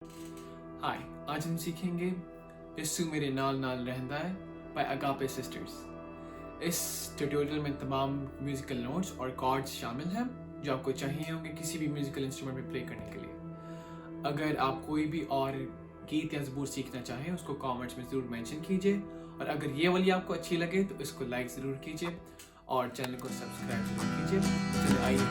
हाय, आज हम सीखेंगे यीशु मेरे नाल नाल रहंदा है बाय अगापे सिस्टर्स। इस ट्यूटोरियल में तमाम म्यूजिकल नोट्स और कॉर्ड्स शामिल हैं जो आपको चाहिए होंगे किसी भी म्यूजिकल इंस्ट्रूमेंट में प्ले करने के लिए। अगर आप कोई भी और गीत या जबूर सीखना चाहें उसको कमेंट्स में ज़रूर मेंशन कीजिए, और अगर ये वाली आपको अच्छी लगे तो इसको लाइक ज़रूर कीजिए और चैनल को सब्सक्राइब ज़रूर कीजिए। चलिए आइए।